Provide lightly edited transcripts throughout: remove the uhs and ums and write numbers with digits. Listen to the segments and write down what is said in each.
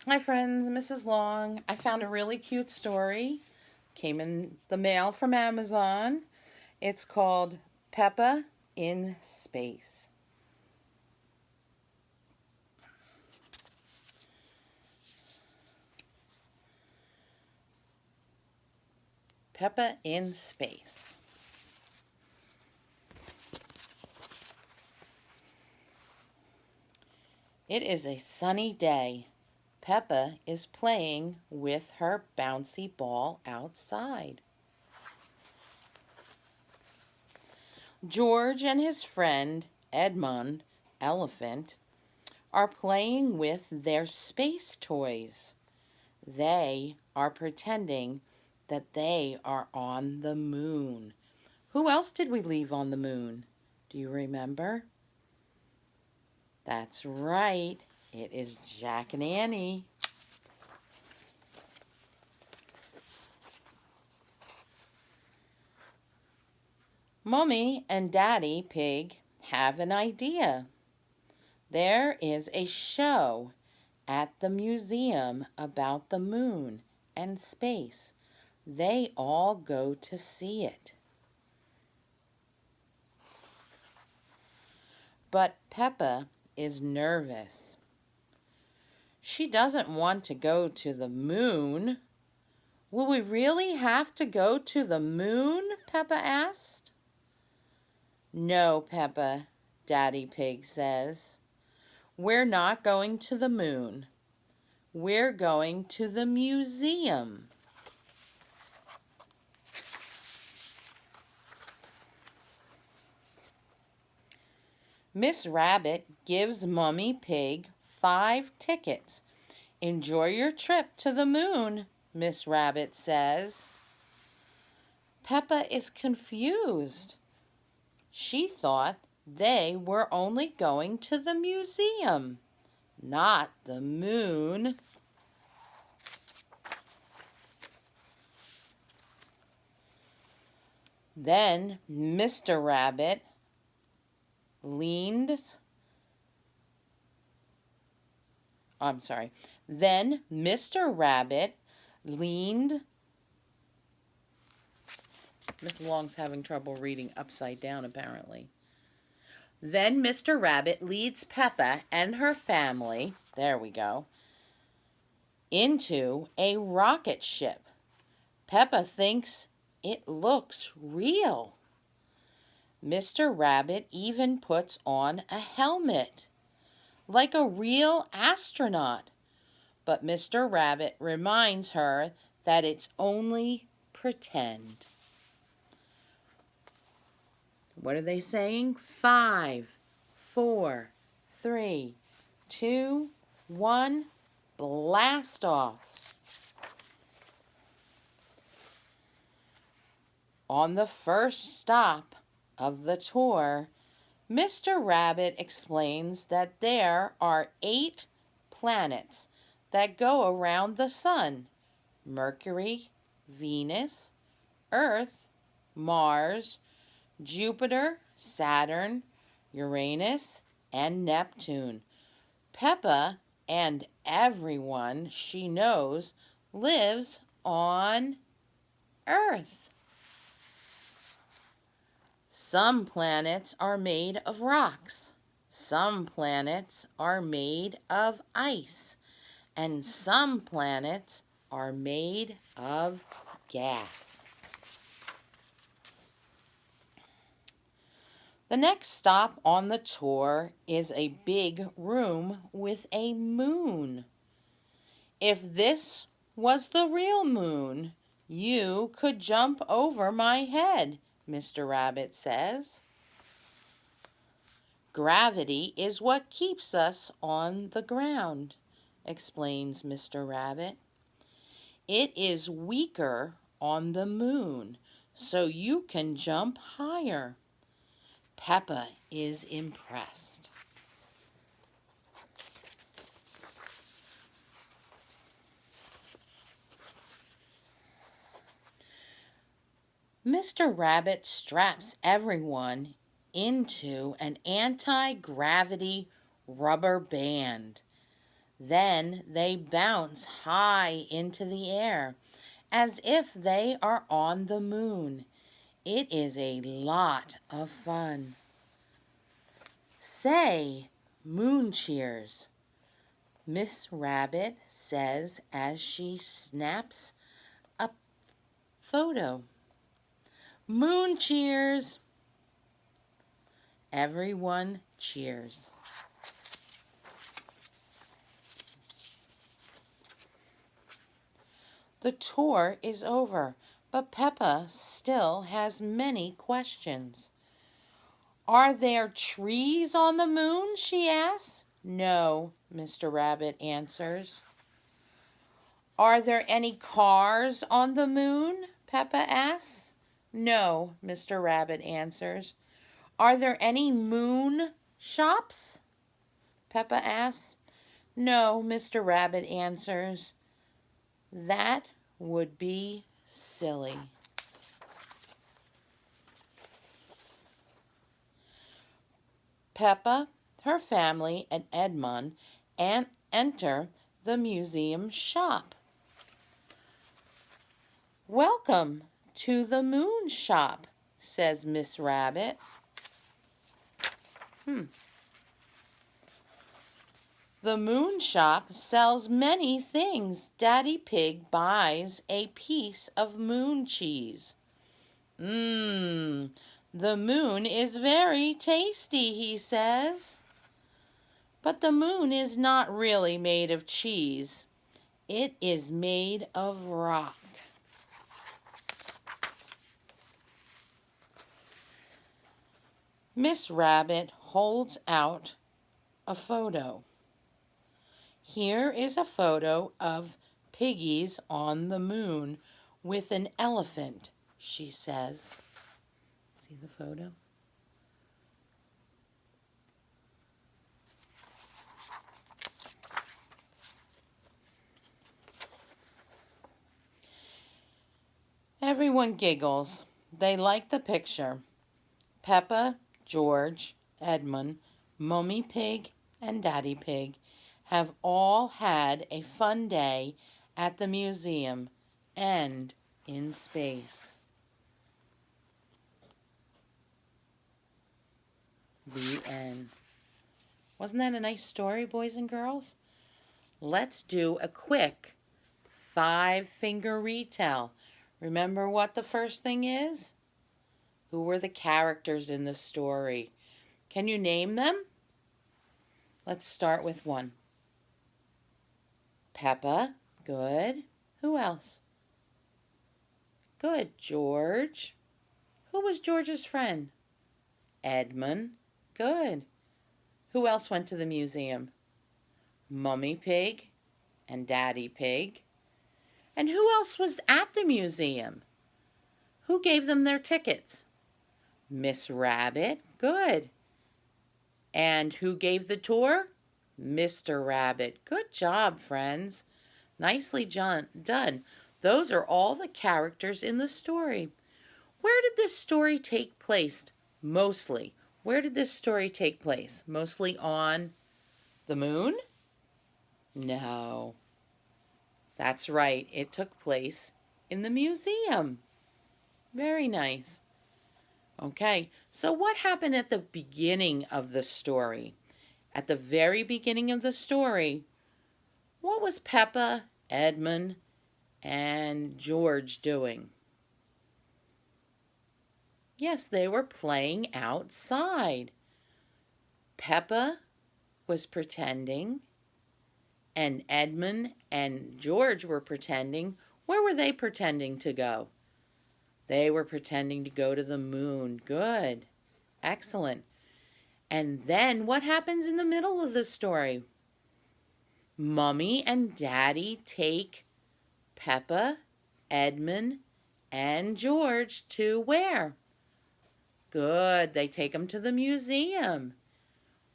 Hi friends, Mrs. Long. I found a really cute story. Came in the mail from Amazon. It's called Peppa in Space. Peppa in Space. It is a sunny day. Peppa is playing with her bouncy ball outside. George and his friend, Edmund, Elephant, are playing with their space toys. They are pretending that they are on the moon. Who else did we leave on the moon? Do you remember? That's right. It is Jack and Annie. Mummy and Daddy Pig have an idea. There is a show at the museum about the moon and space. They all go to see it. But Peppa is nervous. She doesn't want to go to the moon. Will we really have to go to the moon? Peppa asked. No, Peppa, Daddy Pig says. We're not going to the moon. We're going to the museum. Miss Rabbit gives Mummy Pig 5 tickets. Enjoy your trip to the moon, Miss Rabbit says. Peppa is confused. She thought they were only going to the museum, not the moon. Then Mr. Rabbit Then Mr. Rabbit leaned. Miss Long's having trouble reading upside down, apparently. Then Mr. Rabbit leads Peppa and her family, there we go, into a rocket ship. Peppa thinks it looks real. Mr. Rabbit even puts on a helmet, like a real astronaut. But Mr. Rabbit reminds her that it's only pretend. What are they saying? 5, 4, 3, 2, 1, blast off. On the first stop of the tour, Mr. Rabbit explains that there are 8 planets that go around the sun: Mercury, Venus, Earth, Mars, Jupiter, Saturn, Uranus, and Neptune. Peppa and everyone she knows lives on Earth. Some planets are made of rocks. Some planets are made of ice. And some planets are made of gas. The next stop on the tour is a big room with a moon. If this was the real moon, you could jump over my head, Mr. Rabbit says. Gravity is what keeps us on the ground, explains Mr. Rabbit. It is weaker on the moon, so you can jump higher. Peppa is impressed. Mr. Rabbit straps everyone into an anti-gravity rubber band. Then they bounce high into the air as if they are on the moon. It is a lot of fun. Say moon cheers, Miss Rabbit says as she snaps a photo. Moon cheers. Everyone cheers. The tour is over, but Peppa still has many questions. Are there trees on the moon? She asks. No, Mr. Rabbit answers. Are there any cars on the moon? Peppa asks. No, Mr. Rabbit answers. Are there any moon shops? Peppa asks. No, Mr. Rabbit answers. That would be silly. Peppa, her family, and Edmund enter the museum shop. Welcome to the moon shop, says Miss Rabbit. The moon shop sells many things. Daddy Pig buys a piece of moon cheese. The moon is very tasty, he says. But the moon is not really made of cheese. It is made of rock. Miss Rabbit holds out a photo. Here is a photo of piggies on the moon with an elephant, she says. See the photo? Everyone giggles. They like the picture. Peppa, George, Edmund, Mummy Pig, and Daddy Pig have all had a fun day at the museum and in space. The end. Wasn't that a nice story, boys and girls? Let's do a quick 5-finger retell. Remember what the first thing is? Who were the characters in the story? Can you name them? Let's start with one. Peppa, good. Who else? Good, George. Who was George's friend? Edmund, good. Who else went to the museum? Mummy Pig and Daddy Pig. And who else was at the museum? Who gave them their tickets? Miss Rabbit, good. And who gave the tour? Mr. Rabbit. Good job, friends. Nicely done. Those are all the characters in the story. Where did this story take place mostly? Where did this story take place? Mostly on the moon? No. That's right. It took place in the museum. Very nice. Okay, so what happened at the beginning of the story? At the very beginning of the story, what was Peppa, Edmund, and George doing? Yes, they were playing outside. Peppa was pretending, and Edmund and George were pretending. Where were they pretending to go? They were pretending to go to the moon. Good. Excellent. And then what happens in the middle of the story? Mummy and Daddy take Peppa, Edmund, and George to where? Good. They take them to the museum.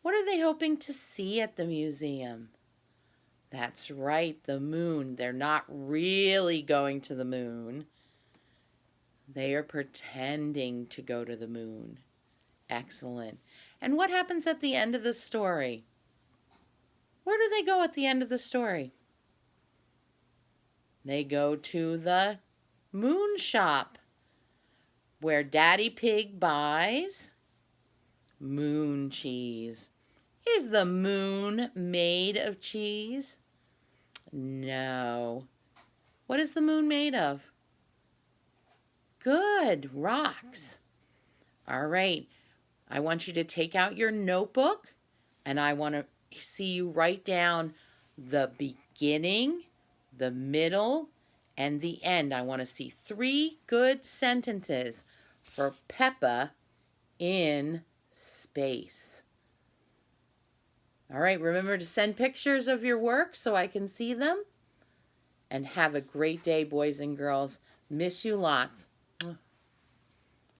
What are they hoping to see at the museum? That's right, the moon. They're not really going to the moon. They are pretending to go to the moon. Excellent. And what happens at the end of the story? Where do they go at the end of the story? They go to the moon shop where Daddy Pig buys moon cheese. Is the moon made of cheese? No. What is the moon made of? Good, rocks. All right. I want you to take out your notebook and I want to see you write down the beginning, the middle, and the end. I want to see 3 good sentences for Peppa in space. All right, remember to send pictures of your work so I can see them. And have a great day, boys and girls. Miss you lots.